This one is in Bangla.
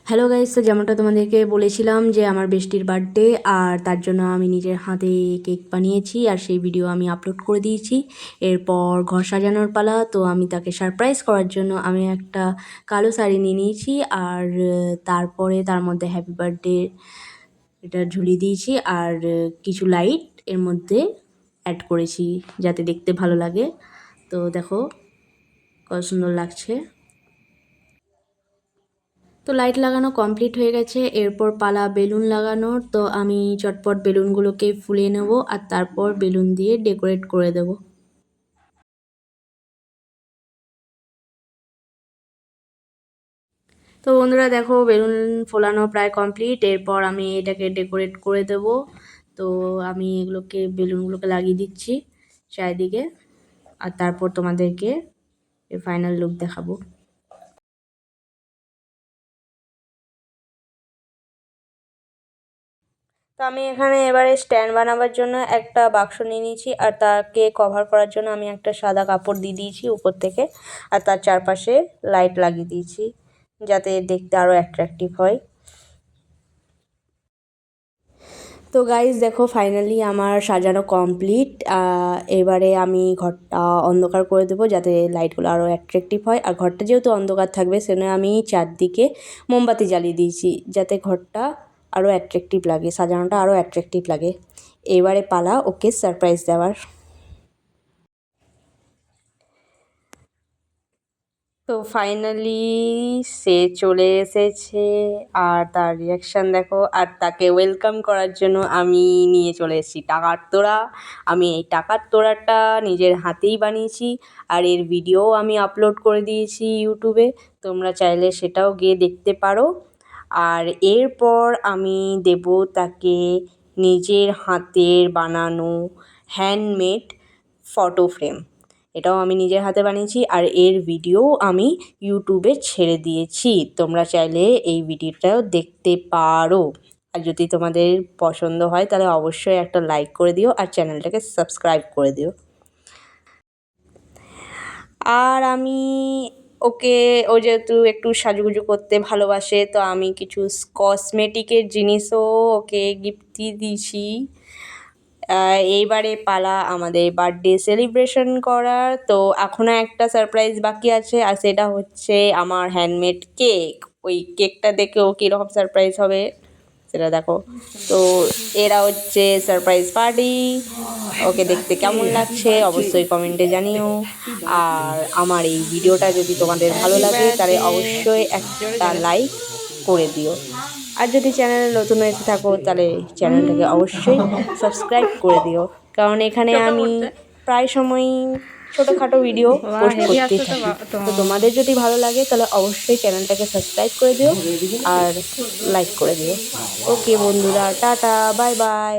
হ্যালো গাইস, তো যেমনটা তোমাদেরকে বলেছিলাম যে আমার বেস্টির বার্থডে, আর তার জন্য আমি নিজের হাতে কেক বানিয়েছি আর সেই ভিডিও আমি আপলোড করে দিয়েছি। এরপর ঘর সাজানোর পালা। তো আমি তাকে সারপ্রাইজ করার জন্য আমি একটা কালো শাড়ি নিয়ে নিয়েছি, আর তারপরে তার মধ্যে হ্যাপি বার্থডে এটা ঝুলিয়ে দিয়েছি, আর কিছু লাইট এর মধ্যে অ্যাড করেছি যাতে দেখতে ভালো লাগে। তো দেখো কত সুন্দর লাগছে। তো লাইট লাগানো কমপ্লিট হয়ে গেছে, এরপর পালা বেলুন লাগানোর। তো আমি চটপট বেলুনগুলোকে ফুলিয়ে নেব আর তারপর বেলুন দিয়ে ডেকোরেট করে দেব। তো বন্ধুরা দেখো, বেলুন ফোলানো প্রায় কমপ্লিট। এরপর আমি এটাকে ডেকোরেট করে দেব। তো আমি বেলুনগুলোকে লাগিয়ে দিচ্ছি চারিদিকে, আর তারপর তোমাদেরকে ফাইনাল লুক দেখাবো। তো আমি এখানে এবারে স্ট্যান্ড বানাবার জন্য একটা বাক্স নিয়ে নিয়েছি, আর তাকে কভার করার জন্য আমি একটা সাদা কাপড় দিয়ে দিয়েছি উপর থেকে, আর তার চারপাশে লাইট লাগিয়ে দিয়েছি যাতে দেখতে আরও অ্যাট্রাকটিভ হয়। তো গাইজ দেখো, ফাইনালি আমার সাজানো কমপ্লিট। এবারে আমি ঘরটা অন্ধকার করে দেবো যাতে লাইটগুলো আরও অ্যাট্রাকটিভ হয়। আর ঘরটা যেহেতু অন্ধকার থাকবে সেজন্য আমি চারদিকে মোমবাতি জ্বালিয়ে দিয়েছি যাতে ঘরটা আরও অ্যাট্রাকটিভ লাগে, সাজানোটা আরও অ্যাট্রাকটিভ লাগে। এবারে পালা ওকে সারপ্রাইজ দেওয়ার। তো ফাইনালি সে চলে এসেছে, আর তার রিয়াকশান দেখো। আর তাকে ওয়েলকাম করার জন্য আমি নিয়ে চলে এসেছি টাকার তোড়া। আমি এই টাকার তোড়াটা নিজের হাতেই বানিয়েছি, আর এর ভিডিও আমি আপলোড করে দিয়েছি ইউটিউবে, তোমরা চাইলে সেটাও গিয়ে দেখতে পারো। আর এরপর আমি দেব তাকে নিজের হাতের বানানো হ্যান্ডমেড ফটো ফ্রেম। এটাও আমি নিজের হাতে বানিয়েছি, আর এর ভিডিও আমি ইউটিউবে ছেড়ে দিয়েছি, তোমরা চাইলে এই ভিডিওটাও দেখতে পারো। আর যদি তোমাদের পছন্দ হয় তাহলে অবশ্যই একটা লাইক করে দিও আর চ্যানেলটাকে সাবস্ক্রাইব করে দিও। আর আমি ও যেহেতু একটু সাজুগুজু করতে ভালোবাসে, তো আমি কিছু কসমেটিকের জিনিসও ওকে গিফট দিয়ে দিয়েছি। এইবারে পালা আমাদের বার্থডে সেলিব্রেশন করার। তো এখনও একটা সারপ্রাইজ বাকি আছে, আর সেটা হচ্ছে আমার হ্যান্ডমেড কেক। ওই কেকটা দেখে ও কীরকম সারপ্রাইজ হবে সেটা দেখো। তো এরা হচ্ছে সারপ্রাইজ পার্টি। ওকে দেখতে কেমন লাগছে অবশ্যই কমেন্টে জানিও। আর আমার এই ভিডিওটা যদি তোমাদের ভালো লাগে তাহলে অবশ্যই একটা লাইক করে দিও, আর যদি চ্যানেলে নতুন এসে থাকো তাহলে চ্যানেলটাকে অবশ্যই সাবস্ক্রাইব করে দিও, কারণ এখানে আমি প্রায় সময়ই ছোটোখাটো ভিডিও পোস্ট করতেই থাকি। তো তোমাদের যদি ভালো লাগে তাহলে অবশ্যই চ্যানেলটাকে সাবস্ক্রাইব করে দিও আর লাইক করে দিও। ওকে বন্ধুরা, টাটা, বাই বাই।